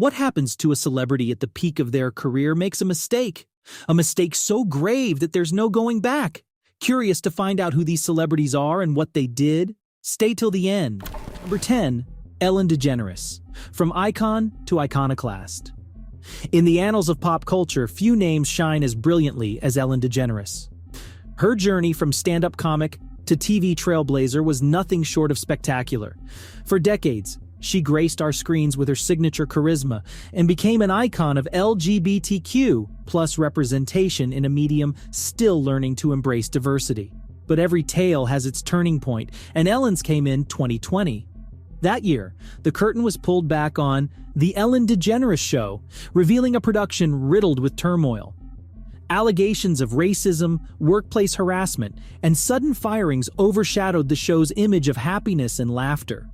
What happens to a celebrity at the peak of their career makes a mistake so grave that there's no going back? Curious to find out who these celebrities are and what they did? Stay till the end. Number 10. Ellen DeGeneres. From icon to iconoclast. In the annals of pop culture, few names shine as brilliantly as Ellen DeGeneres. Her journey from stand-up comic to TV trailblazer was nothing short of spectacular. For decades, she graced our screens with her signature charisma and became an icon of LGBTQ plus representation in a medium still learning to embrace diversity. But every tale has its turning point, and Ellen's came in 2020. That year, the curtain was pulled back on The Ellen DeGeneres Show, revealing a production riddled with turmoil. Allegations of racism, workplace harassment, and sudden firings overshadowed the show's image of happiness and laughter.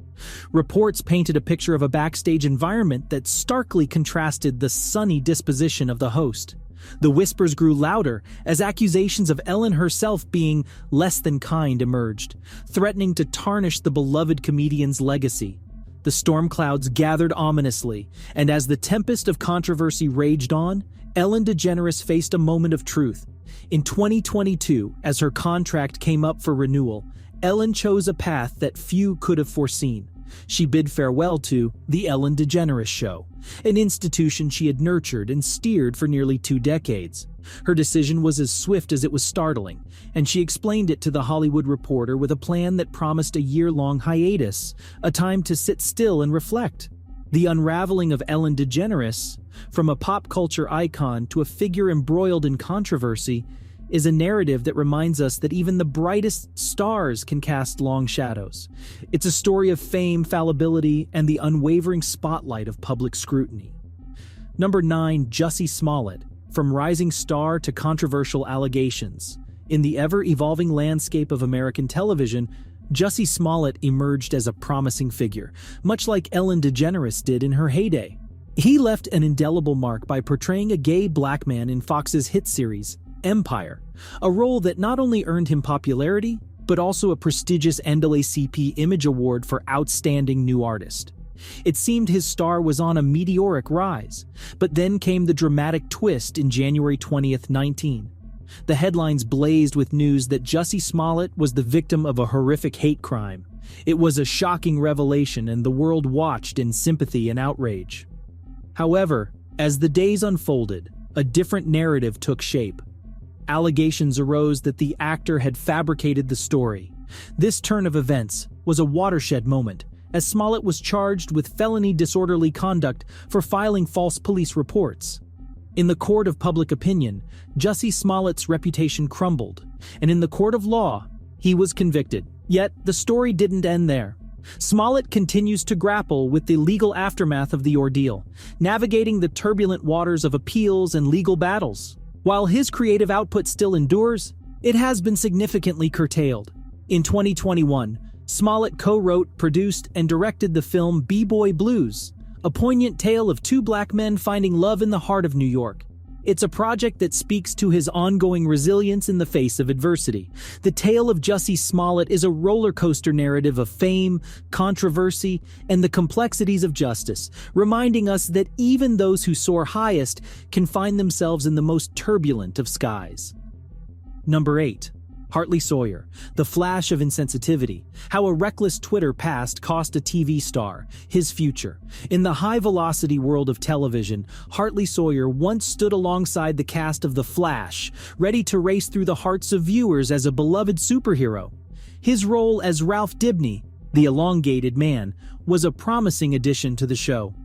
Reports painted a picture of a backstage environment that starkly contrasted the sunny disposition of the host. The whispers grew louder as accusations of Ellen herself being less than kind emerged, threatening to tarnish the beloved comedian's legacy. The storm clouds gathered ominously, and as the tempest of controversy raged on, Ellen DeGeneres faced a moment of truth. In 2022, as her contract came up for renewal, Ellen chose a path that few could have foreseen. She bid farewell to The Ellen DeGeneres Show, an institution she had nurtured and steered for nearly 2 decades. Her decision was as swift as it was startling, and she explained it to The Hollywood Reporter with a plan that promised a year-long hiatus, a time to sit still and reflect. The unraveling of Ellen DeGeneres, from a pop culture icon to a figure embroiled in controversy, is a narrative that reminds us that even the brightest stars can cast long shadows. It's a story of fame, fallibility, and the unwavering spotlight of public scrutiny. Number 9. Jussie Smollett. From rising star to controversial allegations. In the ever-evolving landscape of American television, Jussie Smollett emerged as a promising figure, much like Ellen DeGeneres did in her heyday. He left an indelible mark by portraying a gay black man in Fox's hit series, Empire, a role that not only earned him popularity, but also a prestigious NAACP Image Award for Outstanding New Artist. It seemed his star was on a meteoric rise, but then came the dramatic twist in January 20th, 19. The headlines blazed with news that Jussie Smollett was the victim of a horrific hate crime. It was a shocking revelation, and the world watched in sympathy and outrage. However, as the days unfolded, a different narrative took shape. Allegations arose that the actor had fabricated the story. This turn of events was a watershed moment, as Smollett was charged with felony disorderly conduct for filing false police reports. In the court of public opinion, Jussie Smollett's reputation crumbled, and in the court of law, he was convicted. Yet, the story didn't end there. Smollett continues to grapple with the legal aftermath of the ordeal, navigating the turbulent waters of appeals and legal battles. While his creative output still endures, it has been significantly curtailed. In 2021, Smollett co-wrote, produced, and directed the film B-Boy Blues, a poignant tale of 2 black men finding love in the heart of New York. It's a project that speaks to his ongoing resilience in the face of adversity. The tale of Jussie Smollett is a roller coaster narrative of fame, controversy, and the complexities of justice, reminding us that even those who soar highest can find themselves in the most turbulent of skies. Number 8. Hartley Sawyer, the flash of insensitivity, how a reckless Twitter past cost a TV star his future. In the high-velocity world of television, Hartley Sawyer once stood alongside the cast of The Flash, ready to race through the hearts of viewers as a beloved superhero. His role as Ralph Dibny, the elongated man, was a promising addition to the show.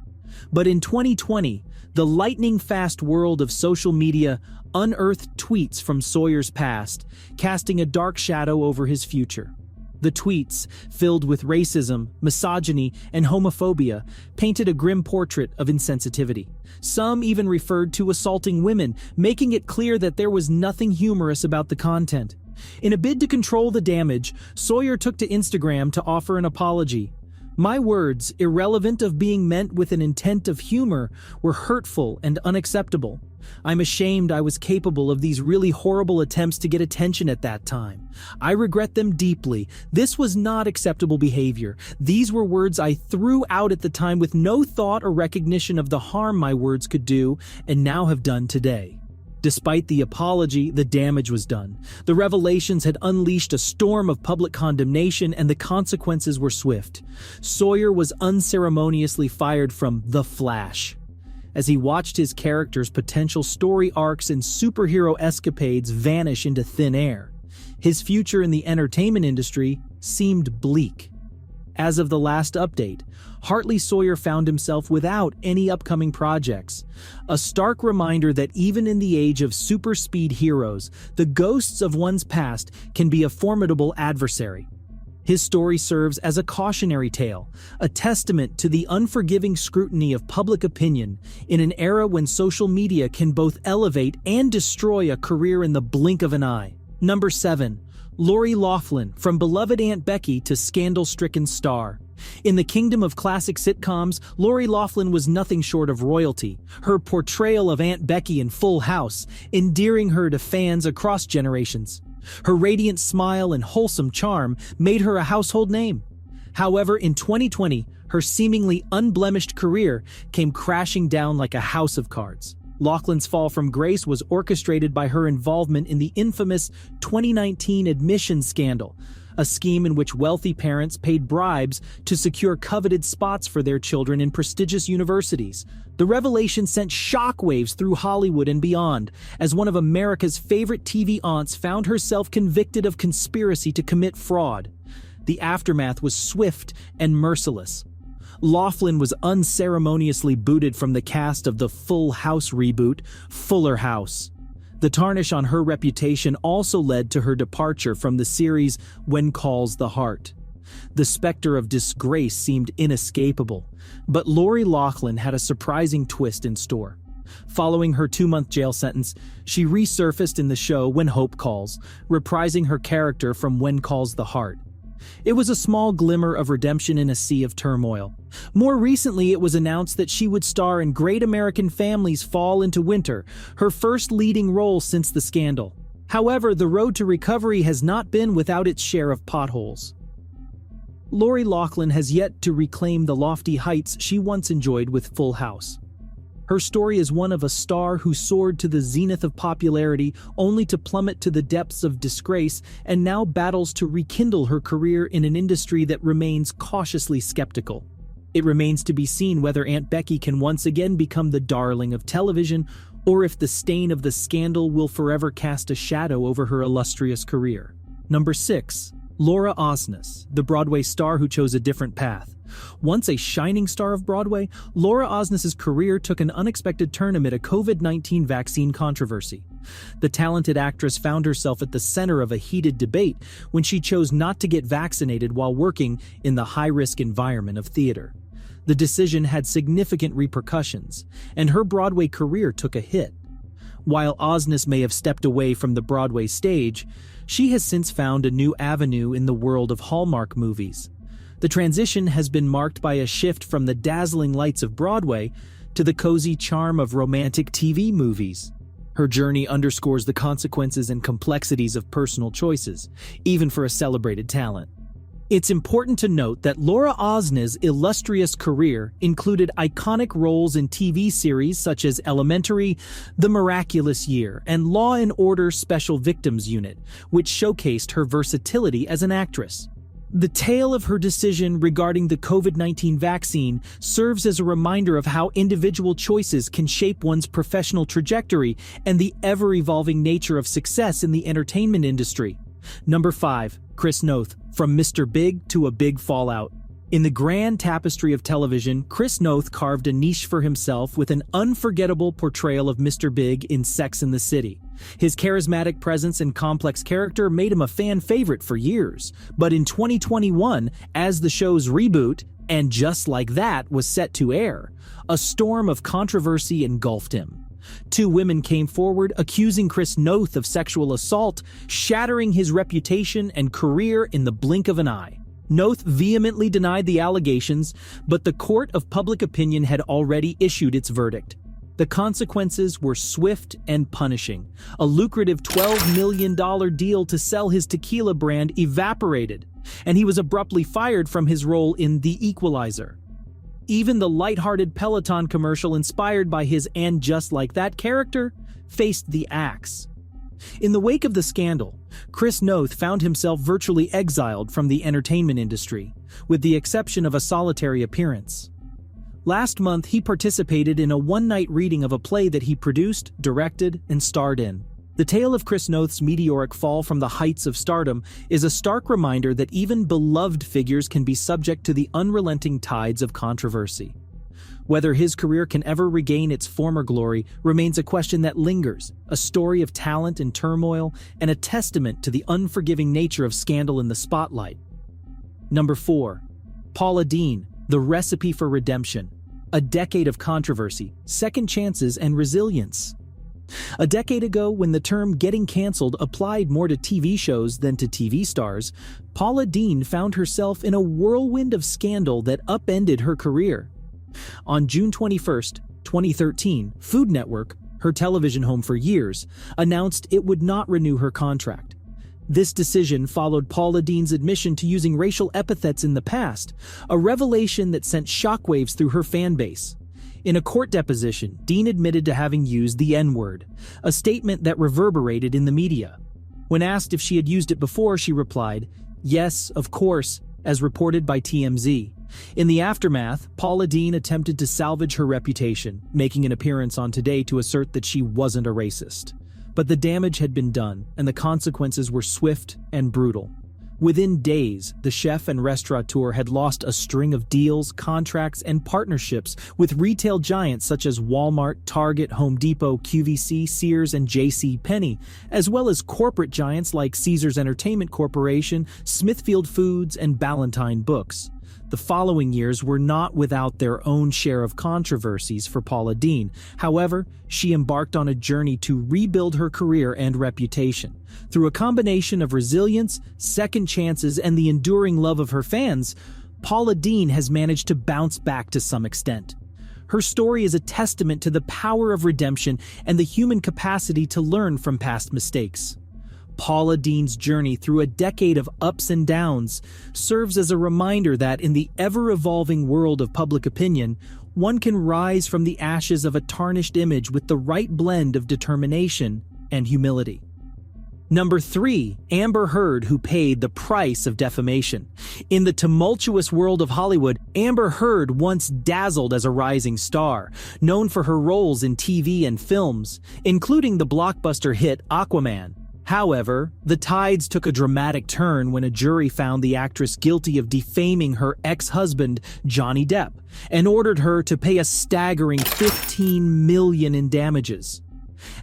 But in 2020, the lightning-fast world of social media unearthed tweets from Sawyer's past, casting a dark shadow over his future. The tweets, filled with racism, misogyny, and homophobia, painted a grim portrait of insensitivity. Some even referred to assaulting women, making it clear that there was nothing humorous about the content. In a bid to control the damage, Sawyer took to Instagram to offer an apology. "My words, irrelevant of being meant with an intent of humor, were hurtful and unacceptable. I'm ashamed I was capable of these really horrible attempts to get attention at that time. I regret them deeply. This was not acceptable behavior. These were words I threw out at the time with no thought or recognition of the harm my words could do and now have done today. Despite the apology, the damage was done. The revelations had unleashed a storm of public condemnation and the consequences were swift. Sawyer was unceremoniously fired from The Flash. As he watched his character's potential story arcs and superhero escapades vanish into thin air, his future in the entertainment industry seemed bleak. As of the last update, Hartley Sawyer found himself without any upcoming projects, a stark reminder that even in the age of super-speed heroes, the ghosts of one's past can be a formidable adversary. His story serves as a cautionary tale, a testament to the unforgiving scrutiny of public opinion in an era when social media can both elevate and destroy a career in the blink of an eye. Number 7. Lori Loughlin, from beloved Aunt Becky to scandal-stricken star. In the kingdom of classic sitcoms, Lori Loughlin was nothing short of royalty. Her portrayal of Aunt Becky in Full House, endearing her to fans across generations. Her radiant smile and wholesome charm made her a household name. However, in 2020, her seemingly unblemished career came crashing down like a house of cards. Loughlin's fall from grace was orchestrated by her involvement in the infamous 2019 admissions scandal, a scheme in which wealthy parents paid bribes to secure coveted spots for their children in prestigious universities. The revelation sent shockwaves through Hollywood and beyond, as one of America's favorite TV aunts found herself convicted of conspiracy to commit fraud. The aftermath was swift and merciless. Loughlin was unceremoniously booted from the cast of the Full House reboot, Fuller House. The tarnish on her reputation also led to her departure from the series When Calls the Heart. The specter of disgrace seemed inescapable, but Lori Loughlin had a surprising twist in store. Following her 2-month jail sentence, she resurfaced in the show When Hope Calls, reprising her character from When Calls the Heart. It was a small glimmer of redemption in a sea of turmoil. More recently, it was announced that she would star in Great American Family's Fall into Winter, her first leading role since the scandal. However, the road to recovery has not been without its share of potholes. Lori Loughlin has yet to reclaim the lofty heights she once enjoyed with Full House. Her story is one of a star who soared to the zenith of popularity only to plummet to the depths of disgrace and now battles to rekindle her career in an industry that remains cautiously skeptical. It remains to be seen whether Aunt Becky can once again become the darling of television or if the stain of the scandal will forever cast a shadow over her illustrious career. Number 6. Laura Osnes, the Broadway star who chose a different path. Once a shining star of Broadway, Laura Osnes' career took an unexpected turn amid a COVID-19 vaccine controversy. The talented actress found herself at the center of a heated debate when she chose not to get vaccinated while working in the high-risk environment of theater. The decision had significant repercussions, and her Broadway career took a hit. While Osnes may have stepped away from the Broadway stage, she has since found a new avenue in the world of Hallmark movies. The transition has been marked by a shift from the dazzling lights of Broadway to the cozy charm of romantic TV movies. Her journey underscores the consequences and complexities of personal choices, even for a celebrated talent. It's important to note that Laura Osnes' illustrious career included iconic roles in TV series such as Elementary, The Miraculous Year, and Law & Order Special Victims Unit, which showcased her versatility as an actress. The tale of her decision regarding the COVID-19 vaccine serves as a reminder of how individual choices can shape one's professional trajectory and the ever-evolving nature of success in the entertainment industry. Number 5. Chris Noth, from Mr. Big to a Big Fallout. In the grand tapestry of television, Chris Noth carved a niche for himself with an unforgettable portrayal of Mr. Big in Sex and the City. His charismatic presence and complex character made him a fan favorite for years. But in 2021, as the show's reboot, And Just Like That, was set to air, a storm of controversy engulfed him. 2 women came forward accusing Chris Noth of sexual assault, shattering his reputation and career in the blink of an eye. Noth vehemently denied the allegations, but the court of public opinion had already issued its verdict. The consequences were swift and punishing. A lucrative $12 million deal to sell his tequila brand evaporated, and he was abruptly fired from his role in The Equalizer. Even the lighthearted Peloton commercial inspired by his "And Just Like That" character faced the axe. In the wake of the scandal, Chris Noth found himself virtually exiled from the entertainment industry, with the exception of a solitary appearance. Last month, he participated in a one-night reading of a play that he produced, directed, and starred in. The tale of Chris Noth's meteoric fall from the heights of stardom is a stark reminder that even beloved figures can be subject to the unrelenting tides of controversy. Whether his career can ever regain its former glory remains a question that lingers, a story of talent and turmoil, and a testament to the unforgiving nature of scandal in the spotlight. Number 4. Paula Deen, The Recipe for Redemption. A decade of controversy, second chances, and resilience. A decade ago, when the term "getting canceled" applied more to TV shows than to TV stars, Paula Deen found herself in a whirlwind of scandal that upended her career. On June 21, 2013, Food Network, her television home for years, announced it would not renew her contract. This decision followed Paula Deen's admission to using racial epithets in the past, a revelation that sent shockwaves through her fan base. In a court deposition, Deen admitted to having used the N-word, a statement that reverberated in the media. When asked if she had used it before, she replied, "Yes, of course," as reported by TMZ. In the aftermath, Paula Deen attempted to salvage her reputation, making an appearance on Today to assert that she wasn't a racist. But the damage had been done, and the consequences were swift and brutal. Within days, the chef and restaurateur had lost a string of deals, contracts, and partnerships with retail giants such as Walmart, Target, Home Depot, QVC, Sears, and J.C. Penney, as well as corporate giants like Caesars Entertainment Corporation, Smithfield Foods, and Ballantine Books. The following years were not without their own share of controversies for Paula Deen. However, she embarked on a journey to rebuild her career and reputation. Through a combination of resilience, second chances, and the enduring love of her fans, Paula Deen has managed to bounce back to some extent. Her story is a testament to the power of redemption and the human capacity to learn from past mistakes. Paula Deen's journey through a decade of ups and downs serves as a reminder that in the ever-evolving world of public opinion, one can rise from the ashes of a tarnished image with the right blend of determination and humility. Number 3, Amber Heard, who paid the price of defamation. In the tumultuous world of Hollywood, Amber Heard once dazzled as a rising star, known for her roles in TV and films, including the blockbuster hit Aquaman. However, the tides took a dramatic turn when a jury found the actress guilty of defaming her ex-husband, Johnny Depp, and ordered her to pay a staggering $15 million in damages.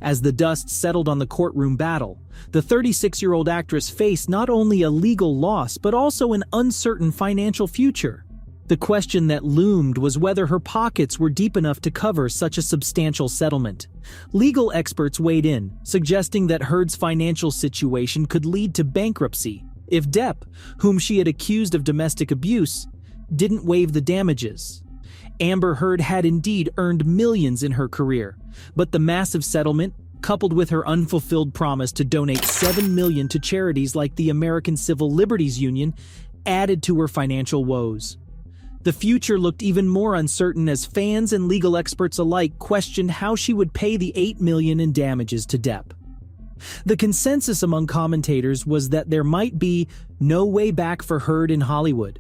As the dust settled on the courtroom battle, the 36-year-old actress faced not only a legal loss but also an uncertain financial future. The question that loomed was whether her pockets were deep enough to cover such a substantial settlement. Legal experts weighed in, suggesting that Heard's financial situation could lead to bankruptcy if Depp, whom she had accused of domestic abuse, didn't waive the damages. Amber Heard had indeed earned millions in her career, but the massive settlement, coupled with her unfulfilled promise to donate $7 million to charities like the American Civil Liberties Union, added to her financial woes. The future looked even more uncertain as fans and legal experts alike questioned how she would pay the $8 million in damages to Depp. The consensus among commentators was that there might be no way back for Heard in Hollywood.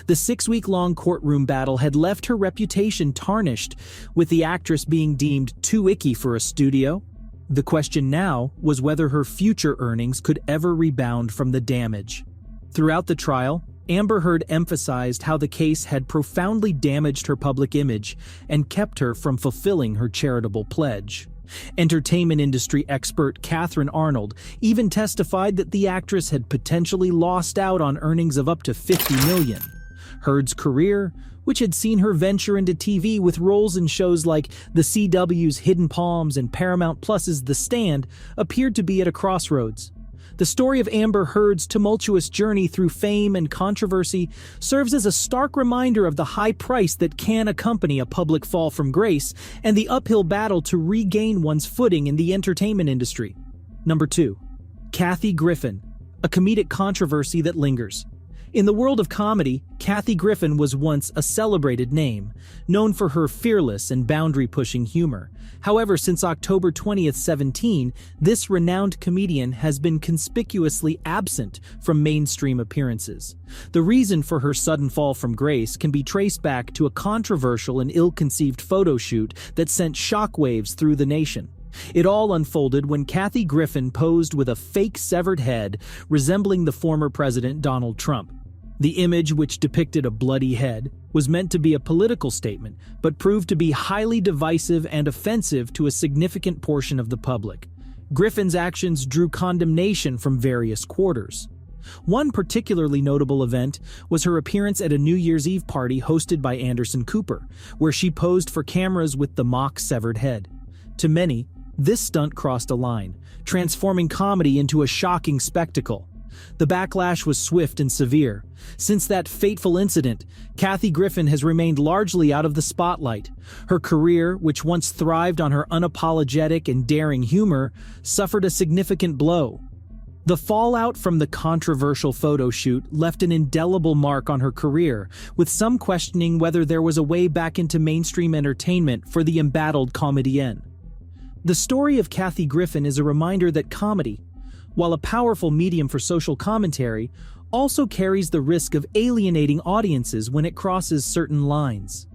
The 6-week-long courtroom battle had left her reputation tarnished, with the actress being deemed too icky for a studio. The question now was whether her future earnings could ever rebound from the damage. Throughout the trial, Amber Heard emphasized how the case had profoundly damaged her public image and kept her from fulfilling her charitable pledge. Entertainment industry expert Catherine Arnold even testified that the actress had potentially lost out on earnings of up to $50 million. Heard's career, which had seen her venture into TV with roles in shows like The CW's Hidden Palms and Paramount Plus's The Stand, appeared to be at a crossroads. The story of Amber Heard's tumultuous journey through fame and controversy serves as a stark reminder of the high price that can accompany a public fall from grace and the uphill battle to regain one's footing in the entertainment industry. Number 2. Kathy Griffin, a comedic controversy that lingers. In the world of comedy, Kathy Griffin was once a celebrated name, known for her fearless and boundary-pushing humor. However, since October 2017, this renowned comedian has been conspicuously absent from mainstream appearances. The reason for her sudden fall from grace can be traced back to a controversial and ill-conceived photo shoot that sent shockwaves through the nation. It all unfolded when Kathy Griffin posed with a fake severed head resembling the former President Donald Trump. The image, which depicted a bloody head, was meant to be a political statement, but proved to be highly divisive and offensive to a significant portion of the public. Griffin's actions drew condemnation from various quarters. One particularly notable event was her appearance at a New Year's Eve party hosted by Anderson Cooper, where she posed for cameras with the mock severed head. To many, this stunt crossed a line, transforming comedy into a shocking spectacle. The backlash was swift and severe. Since that fateful incident, Kathy Griffin has remained largely out of the spotlight. Her career, which once thrived on her unapologetic and daring humor, suffered a significant blow. The fallout from the controversial photo shoot left an indelible mark on her career, with some questioning whether there was a way back into mainstream entertainment for the embattled comedienne. The story of Kathy Griffin is a reminder that comedy, while a powerful medium for social commentary, also carries the risk of alienating audiences when it crosses certain lines.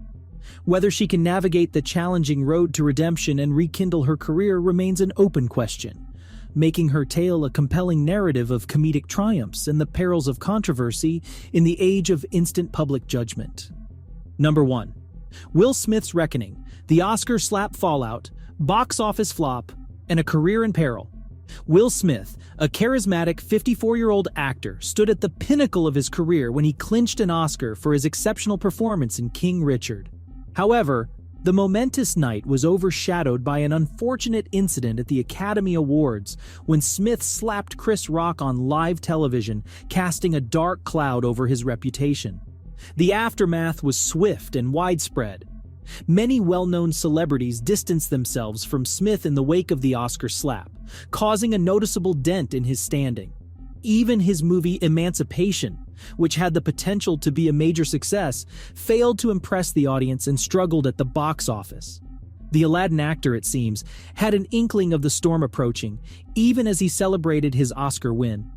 Whether she can navigate the challenging road to redemption and rekindle her career remains an open question, making her tale a compelling narrative of comedic triumphs and the perils of controversy in the age of instant public judgment. Number 1. Will Smith's Reckoning, the Oscar slap fallout, box office flop, and a career in peril. Will Smith, a charismatic 54-year-old actor, stood at the pinnacle of his career when he clinched an Oscar for his exceptional performance in King Richard. However, the momentous night was overshadowed by an unfortunate incident at the Academy Awards when Smith slapped Chris Rock on live television, casting a dark cloud over his reputation. The aftermath was swift and widespread. Many well-known celebrities distanced themselves from Smith in the wake of the Oscar slap, causing a noticeable dent in his standing. Even his movie Emancipation, which had the potential to be a major success, failed to impress the audience and struggled at the box office. The Aladdin actor, it seems, had an inkling of the storm approaching, even as he celebrated his Oscar win.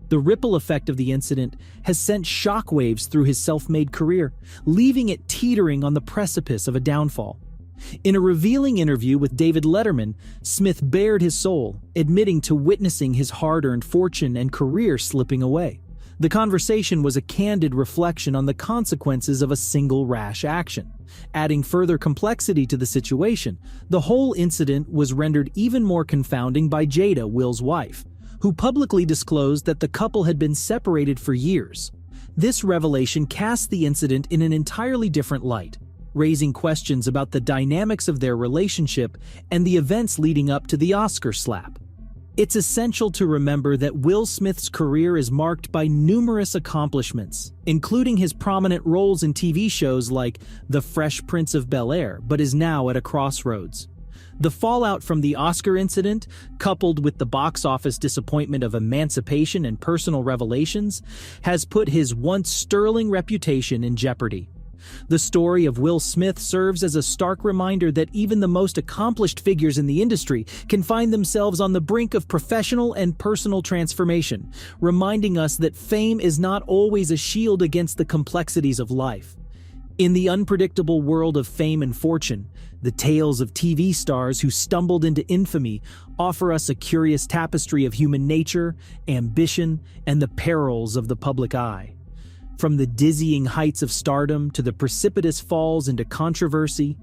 The ripple effect of the incident has sent shockwaves through his self-made career, leaving it teetering on the precipice of a downfall. In a revealing interview with David Letterman, Smith bared his soul, admitting to witnessing his hard-earned fortune and career slipping away. The conversation was a candid reflection on the consequences of a single rash action. Adding further complexity to the situation, the whole incident was rendered even more confounding by Jada, Will's wife, who publicly disclosed that the couple had been separated for years. This revelation cast the incident in an entirely different light, raising questions about the dynamics of their relationship and the events leading up to the Oscar slap. It's essential to remember that Will Smith's career is marked by numerous accomplishments, including his prominent roles in TV shows like The Fresh Prince of Bel-Air, but is now at a crossroads. The fallout from the Oscar incident, coupled with the box office disappointment of Emancipation and personal revelations, has put his once sterling reputation in jeopardy. The story of Will Smith serves as a stark reminder that even the most accomplished figures in the industry can find themselves on the brink of professional and personal transformation, reminding us that fame is not always a shield against the complexities of life. In the unpredictable world of fame and fortune, the tales of TV stars who stumbled into infamy offer us a curious tapestry of human nature, ambition, and the perils of the public eye. From the dizzying heights of stardom to the precipitous falls into controversy,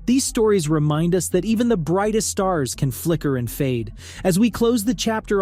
these stories remind us that even the brightest stars can flicker and fade. As we close the chapter on